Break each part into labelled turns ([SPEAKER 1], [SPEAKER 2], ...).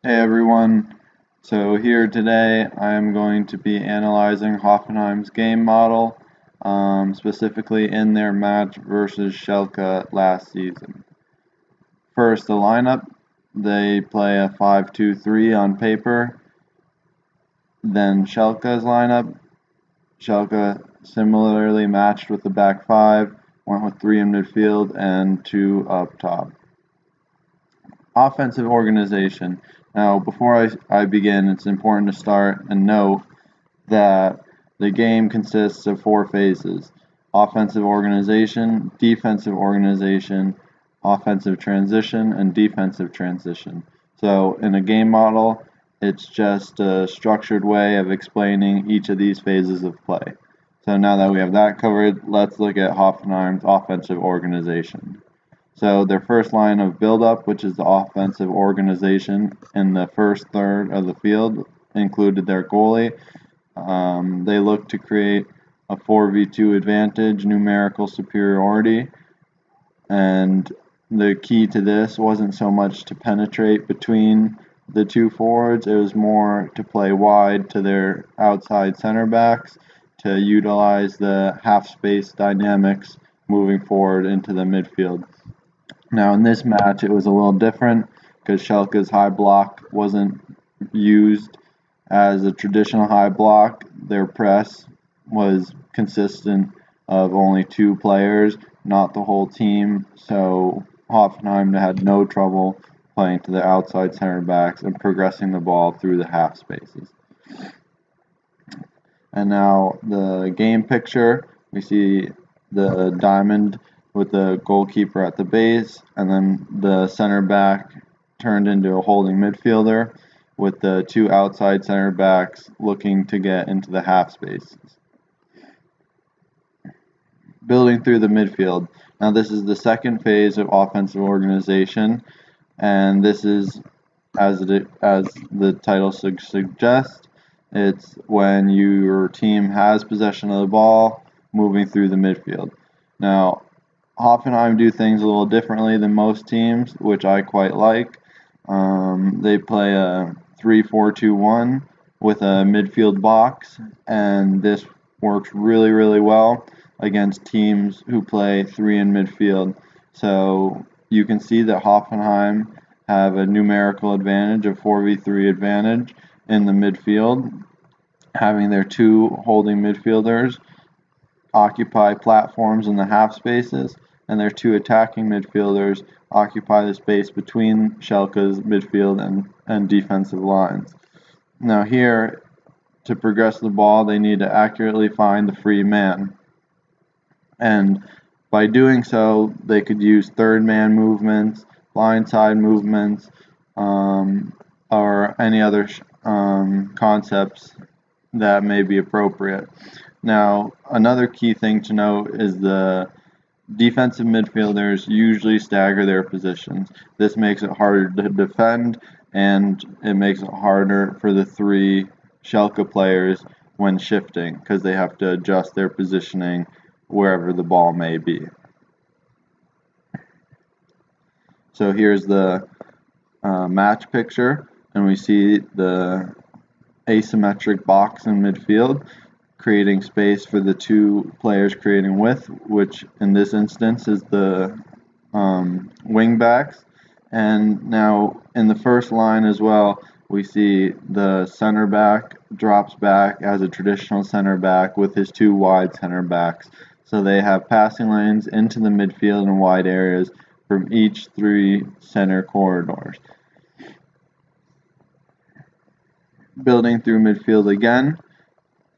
[SPEAKER 1] Hey everyone, so here today I am going to be analyzing Hoffenheim's game model, specifically in their match versus Schalke last season. First, the lineup, they play a 5-2-3 on paper. Then Schalke's lineup, Schalke similarly matched with the back five, went with three in midfield and two up top. Offensive organization. Now, before I begin, it's important to start and note that the game consists of four phases: offensive organization, offensive transition, and defensive transition. So, in a game model, it's just a structured way of explaining each of these phases of play. So, now that we have that covered, let's look at Hoffenheim's offensive organization. So their first line of build-up, which is the offensive organization in the first third of the field, included their goalie. They looked to create a 4v2 advantage, numerical superiority, and the key to this wasn't so much to penetrate between the two forwards, it was more to play wide to their outside center backs to utilize the half space dynamics moving forward into the midfield. Now in this match it was a little different because Schalke's high block wasn't used as a traditional high block. Their press was consistent of only two players, not the whole team, so Hoffenheim had no trouble playing to the outside center backs and progressing the ball through the half spaces. And now the game picture, we see the diamond with the goalkeeper at the base, and then the center back turned into a holding midfielder with the two outside center backs looking to get into the half spaces. Building through the midfield. Now this is the second phase of offensive organization, and this is, as the title suggests, it's when your team has possession of the ball moving through the midfield. Now, Hoffenheim do things a little differently than most teams, which I quite like. They play a 3-4-2-1 with a midfield box, and this works really, really well against teams who play three in midfield. So you can see that Hoffenheim have a numerical advantage, a 4v3 advantage in the midfield, having their two holding midfielders occupy platforms in the half spaces, and their two attacking midfielders occupy the space between Schalke's midfield and defensive lines. Now here, to progress the ball, they need to accurately find the free man. And by doing so, they could use third man movements, blindside movements, or any other concepts that may be appropriate. Now, another key thing to note is the defensive midfielders usually stagger their positions. This makes it harder to defend, and it makes it harder for the three Schalke players when shifting because they have to adjust their positioning wherever the ball may be. So here's the match picture, and we see the asymmetric box in midfield, creating space for the two players creating width, which in this instance is the wing backs. And now in the first line as well, we see the center back drops back as a traditional center back with his two wide center backs. So they have passing lanes into the midfield and wide areas from each three center corridors. Building through midfield again.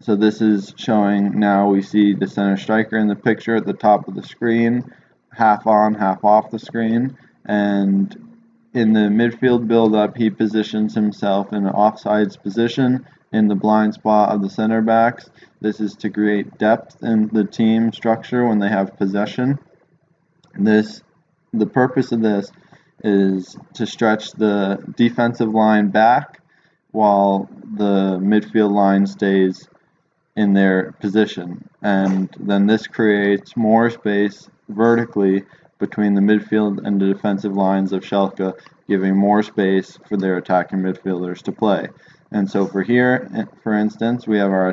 [SPEAKER 1] So this is showing, now we see the center striker in the picture at the top of the screen, half on, half off the screen, and in the midfield build-up he positions himself in an offsides position in the blind spot of the center backs. This is to create depth in the team structure when they have possession. The purpose of this is to stretch the defensive line back while the midfield line stays in their position, and then this creates more space vertically between the midfield and the defensive lines of Schalke, giving more space for their attacking midfielders to play. And so for here, for instance, we have our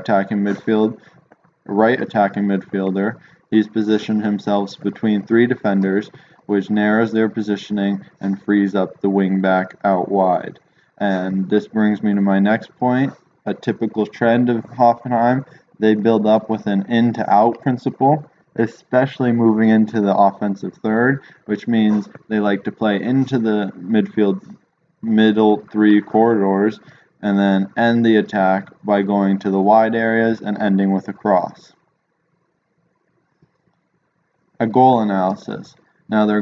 [SPEAKER 1] right attacking midfielder. He's positioned himself between three defenders, which narrows their positioning and frees up the wing back out wide. And this brings me to my next point. A typical trend of Hoffenheim, they build up with an in to out principle, especially moving into the offensive third, which means they like to play into the middle three corridors and then end the attack by going to the wide areas and ending with a cross. A goal analysis. Now the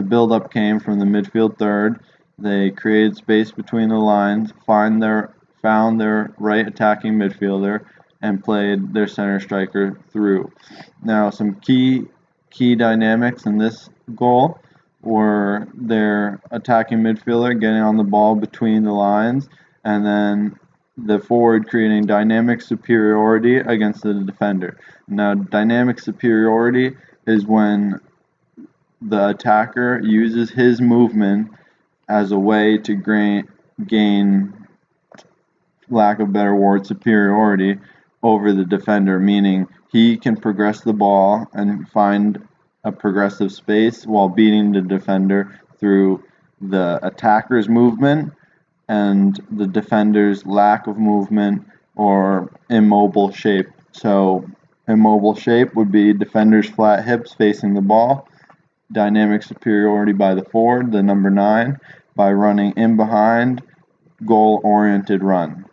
[SPEAKER 1] build-up came from the midfield third. They created space between the lines, found their right attacking midfielder, and played their center striker through. Now some key dynamics in this goal were their attacking midfielder getting on the ball between the lines, and then the forward creating dynamic superiority against the defender. Now, dynamic superiority is when the attacker uses his movement as a way to gain, lack of better word, superiority over the defender, meaning he can progress the ball and find a progressive space while beating the defender through the attacker's movement and the defender's lack of movement or immobile shape. So immobile shape would be defender's flat hips facing the ball, dynamic superiority by the forward, the number 9, by running in behind, goal-oriented run.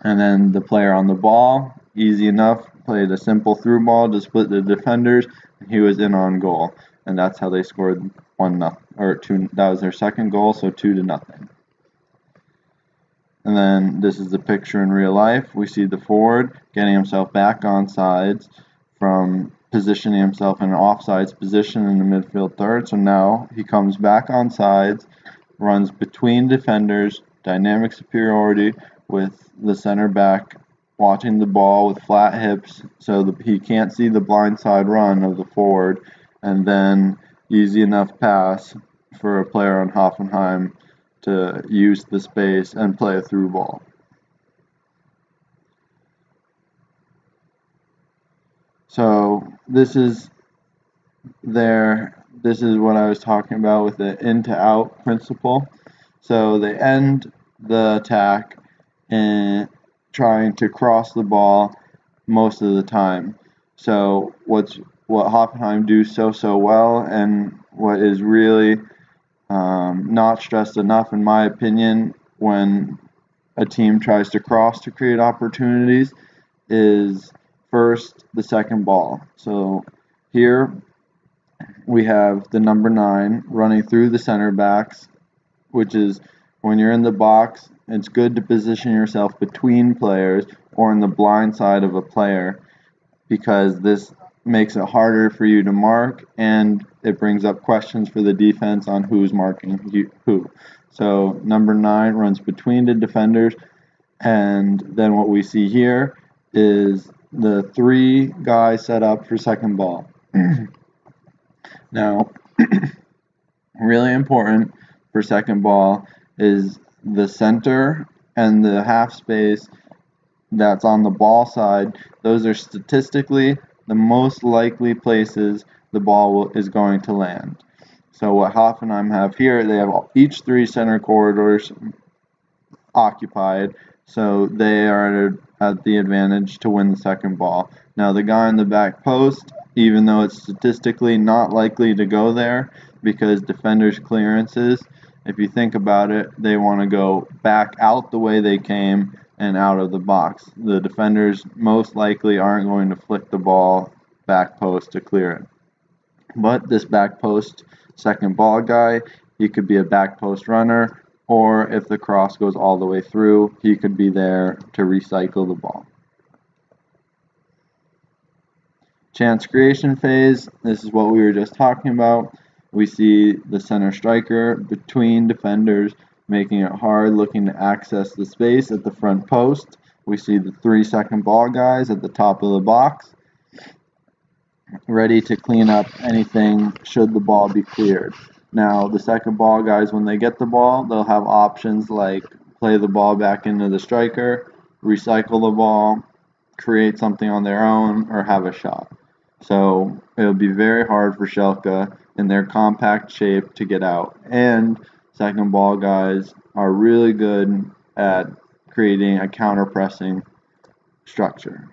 [SPEAKER 1] And then the player on the ball, easy enough, played a simple through ball to split the defenders, and he was in on goal. And that's how they scored 1-0 or 2. That was their second goal, so 2-0. And then this is the picture in real life. We see the forward getting himself back on sides from positioning himself in an offsides position in the midfield third. So now he comes back on sides, runs between defenders, dynamic superiority with the center back watching the ball with flat hips so he can't see the blindside run of the forward, and then easy enough pass for a player on Hoffenheim to use the space and play a through ball. So this is what I was talking about with the in to out principle. So they end the attack in trying to cross the ball most of the time. So what Hoffenheim do so well, and what is really not stressed enough in my opinion when a team tries to cross to create opportunities, is first the second ball. So here we have the number 9 running through the center backs, which is when you're in the box, it's good to position yourself between players or in the blind side of a player, because this makes it harder for you to mark, and it brings up questions for the defense on who's marking who. So number 9 runs between the defenders, and then what we see here is the 3 guys set up for second ball. Now, really important for second ball is the center and the half space that's on the ball side. Those are statistically the most likely places the ball is going to land. So what Hoffenheim have here, they have each 3 center corridors occupied, so they are at the advantage to win the second ball. Now the guy in the back post, even though it's statistically not likely to go there because defenders' clearances, if you think about it, they want to go back out the way they came and out of the box. The defenders most likely aren't going to flick the ball back post to clear it. But this back post second ball guy, he could be a back post runner, or if the cross goes all the way through, he could be there to recycle the ball. Chance creation phase, this is what we were just talking about. We see the center striker between defenders, making it hard, looking to access the space at the front post. We see the 3 second ball guys at the top of the box. ready to clean up anything should the ball be cleared. Now, the second ball guys, when they get the ball, they'll have options like play the ball back into the striker, recycle the ball, create something on their own, or have a shot. So it'll be very hard for Schalke in their compact shape to get out. And second ball guys are really good at creating a counter-pressing structure,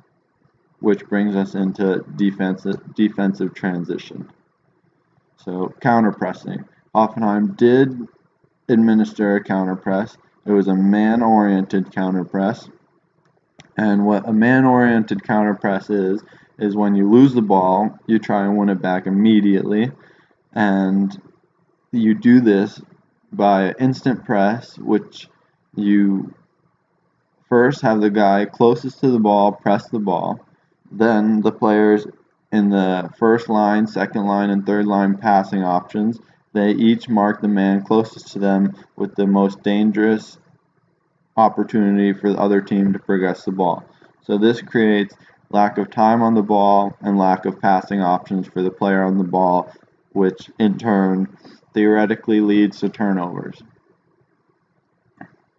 [SPEAKER 1] which brings us into defensive transition. So counter-pressing. Hoffenheim did administer a counter-press. It was a man-oriented counter-press. And what a man-oriented counter-press is when you lose the ball, you try and win it back immediately. And you do this by instant press, which you first have the guy closest to the ball press the ball. Then the players in the first line, second line, and third line passing options, they each mark the man closest to them with the most dangerous opportunity for the other team to progress the ball. So this creates lack of time on the ball and lack of passing options for the player on the ball, which in turn theoretically leads to turnovers.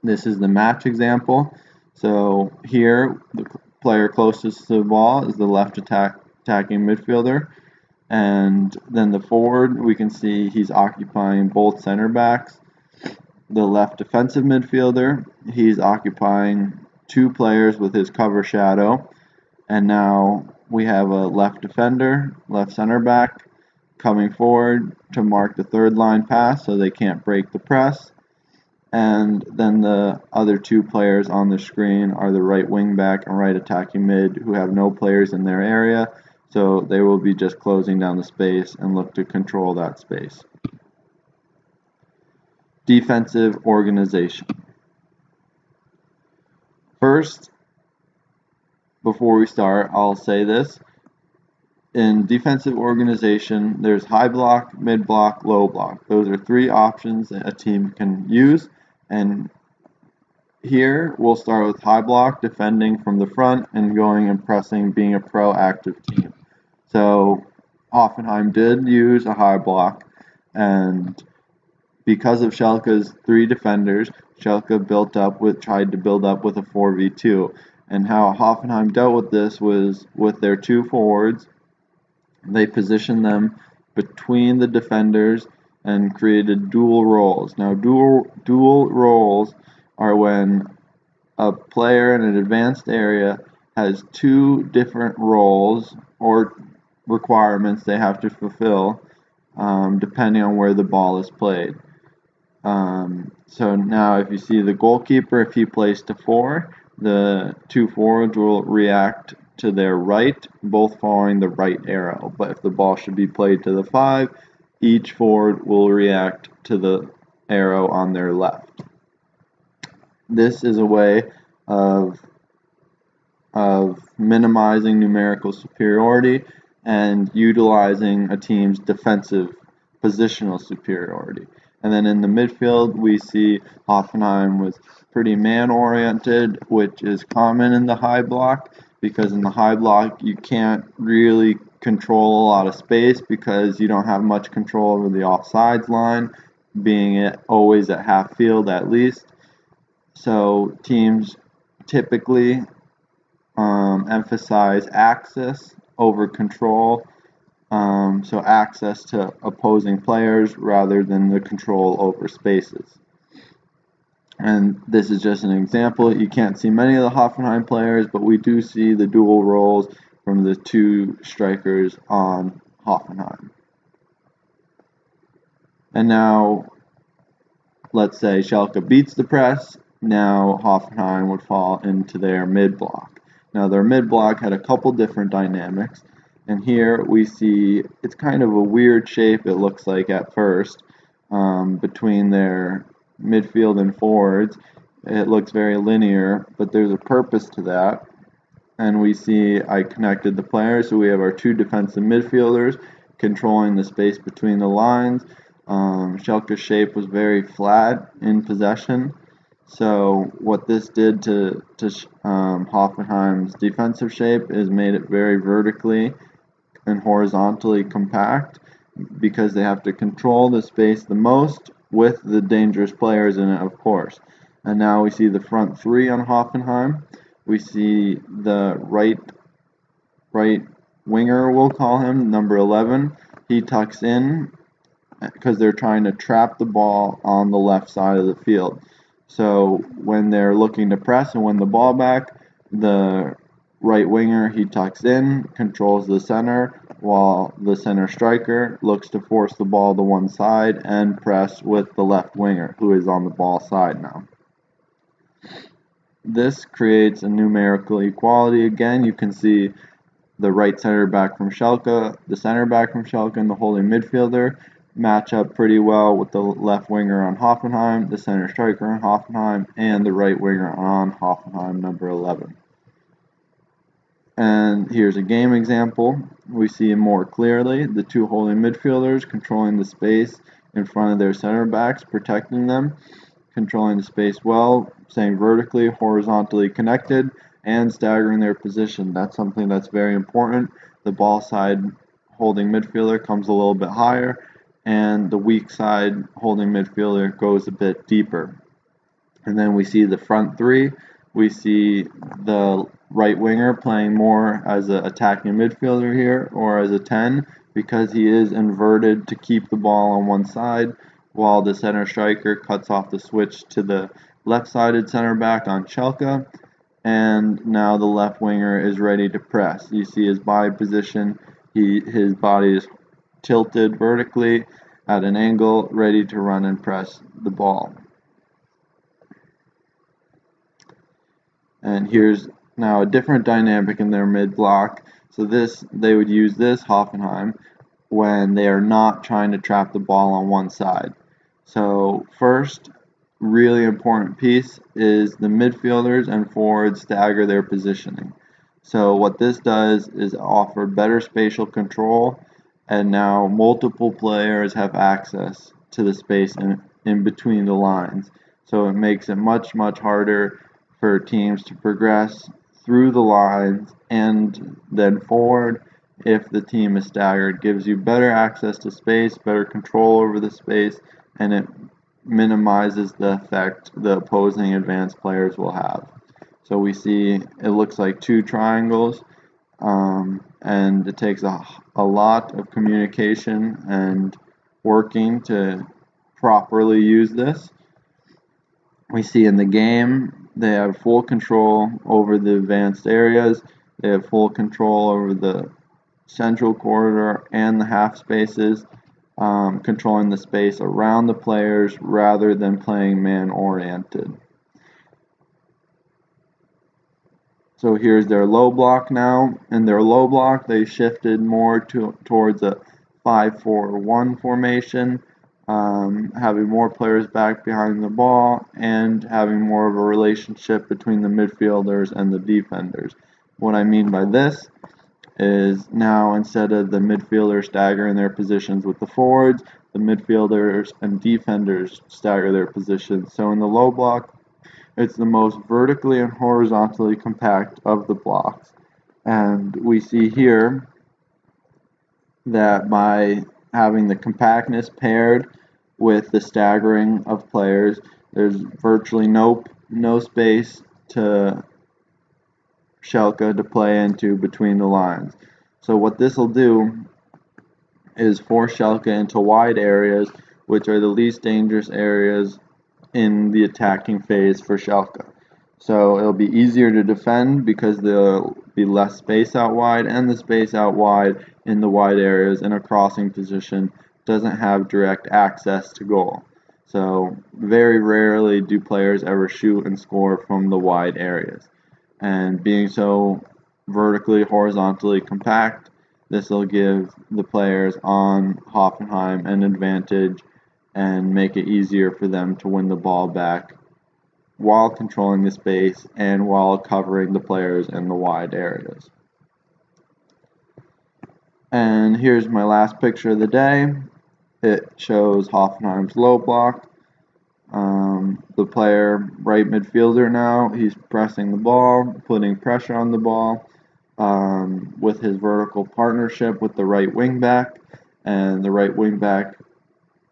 [SPEAKER 1] This is the match example. So here, the player closest to the ball is the left attacking midfielder. And then the forward, we can see he's occupying both center backs. The left defensive midfielder, he's occupying two players with his cover shadow. And now we have a left defender, left center back, coming forward to mark the third line pass so they can't break the press. And then the other two players on the screen are the right wing back and right attacking mid, who have no players in their area, so they will be just closing down the space and look to control that space. Defensive organization. First, before we start, I'll say this. In defensive organization, there's high block, mid block, low block. Those are three options that a team can use. And here we'll start with high block, defending from the front and going and pressing, being a proactive team. So Hoffenheim did use a high block, and because of Schalke's three defenders, Schalke tried to build up with a 4v2. And how Hoffenheim dealt with this was with their two forwards. They positioned them between the defenders and created dual roles. Now, dual roles are when a player in an advanced area has two different roles or requirements they have to fulfill depending on where the ball is played. So now if you see the goalkeeper, if he plays to 4, the two forwards will react to their right, both following the right arrow. But if the ball should be played to the 5, each forward will react to the arrow on their left. This is a way of minimizing numerical superiority and utilizing a team's defensive positional superiority. And then in the midfield, we see Hoffenheim was pretty man-oriented, which is common in the high block, because in the high block, you can't really control a lot of space because you don't have much control over the offsides line, being it always at half field at least. So teams typically emphasize access over control. So access to opposing players rather than the control over spaces. And this is just an example. You can't see many of the Hoffenheim players, but we do see the dual roles from the two strikers on Hoffenheim. And now, let's say Schalke beats the press. Now Hoffenheim would fall into their mid-block. Now their mid-block had a couple different dynamics. And here we see it's kind of a weird shape, it looks like at first, between their midfield and forwards. It looks very linear, but there's a purpose to that. And we see I connected the players, so we have our two defensive midfielders controlling the space between the lines. Schalke's shape was very flat in possession. So what this did to Hoffenheim's defensive shape is made it very vertically and horizontally compact because they have to control the space the most with the dangerous players in it, of course. And now we see the front three on Hoffenheim. We see the right winger, we'll call him, number 11. He tucks in because they're trying to trap the ball on the left side of the field. So when they're looking to press and win the ball back, the right winger, he tucks in, controls the center, while the center striker looks to force the ball to one side and press with the left winger, who is on the ball side now. This creates a numerical equality. Again, you can see the right center back from Schalke, the center back from Schalke, and the holding midfielder match up pretty well with the left winger on Hoffenheim, the center striker on Hoffenheim, and the right winger on Hoffenheim, number 11. And here's a game example. We see more clearly the two holding midfielders controlling the space in front of their center backs, protecting them, controlling the space well, staying vertically, horizontally connected, and staggering their position. That's something that's very important. The ball side holding midfielder comes a little bit higher, and the weak side holding midfielder goes a bit deeper. And then we see the front three. We see the right winger playing more as an attacking midfielder here, or as a 10, because he is inverted to keep the ball on one side, while the center striker cuts off the switch to the left-sided center back on Schalke, and now the left winger is ready to press. You see his body position, his body is tilted vertically at an angle, ready to run and press the ball. And here's now a different dynamic in their mid-block. So they would use this, Hoffenheim, when they are not trying to trap the ball on one side. So first, really important piece is the midfielders and forwards stagger their positioning. So what this does is offer better spatial control, and now multiple players have access to the space in between the lines. So it makes it much harder for teams to progress through the lines and then forward if the team is staggered. Gives you better access to space, better control over the space, and it minimizes the effect the opposing advanced players will have. So we see it looks like two triangles, and it takes a lot of communication and working to properly use this. We see in the game they have full control over the advanced areas, they have full control over the central corridor and the half spaces, controlling the space around the players rather than playing man-oriented. So here's their low block now. In their low block, they shifted more towards a 5-4-1 formation, having more players back behind the ball and having more of a relationship between the midfielders and the defenders. What I mean by this is now instead of the midfielders staggering their positions with the forwards, the midfielders and defenders stagger their positions. So in the low block, it's the most vertically and horizontally compact of the blocks. And we see here that by having the compactness paired with the staggering of players, there's virtually no space to Schalke to play into between the lines. So what this will do is force Schalke into wide areas, which are the least dangerous areas in the attacking phase for Schalke. So it'll be easier to defend because there'll be less space out wide, and the space out wide in the wide areas in a crossing position doesn't have direct access to goal. So very rarely do players ever shoot and score from the wide areas. And being so vertically, horizontally compact, this will give the players on Hoffenheim an advantage and make it easier for them to win the ball back while controlling the space and while covering the players in the wide areas. And here's my last picture of the day. It shows Hoffenheim's low block. The player, right midfielder now, he's pressing the ball, putting pressure on the ball, with his vertical partnership with the right wing back, and the right wing back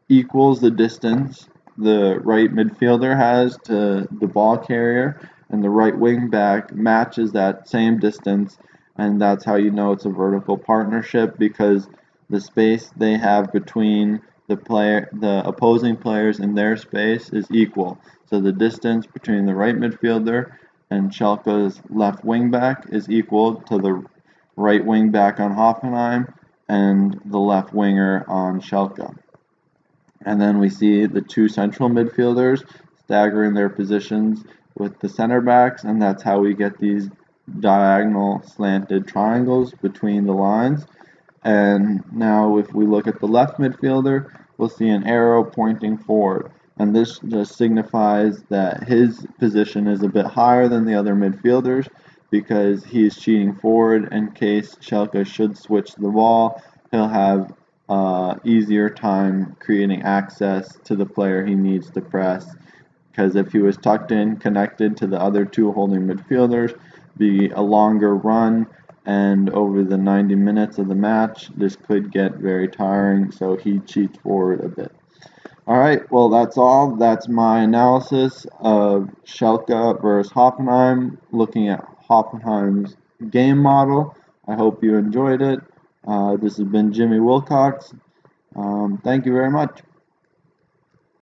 [SPEAKER 1] equals the distance the right midfielder has to the ball carrier, and the right wing back matches that same distance, and that's how you know it's a vertical partnership, because the space they have between the opposing players in their space is equal. So the distance between the right midfielder and Schalke's left wing back is equal to the right wing back on Hoffenheim and the left winger on Schalke. And then we see the two central midfielders staggering their positions with the center backs, and that's how we get these diagonal slanted triangles between the lines. And now if we look at the left midfielder, we'll see an arrow pointing forward. And this just signifies that his position is a bit higher than the other midfielders, because he is cheating forward in case Schalke should switch the ball. He'll have easier time creating access to the player he needs to press, because if he was tucked in, connected to the other two holding midfielders, be a longer run, and over the 90 minutes of the match, this could get very tiring, so he cheats forward a bit. Alright, well that's all. That's my analysis of Schalke versus Hoffenheim, looking at Hoffenheim's game model. I hope you enjoyed it. This has been Jimmy Wilcox. Thank you very much.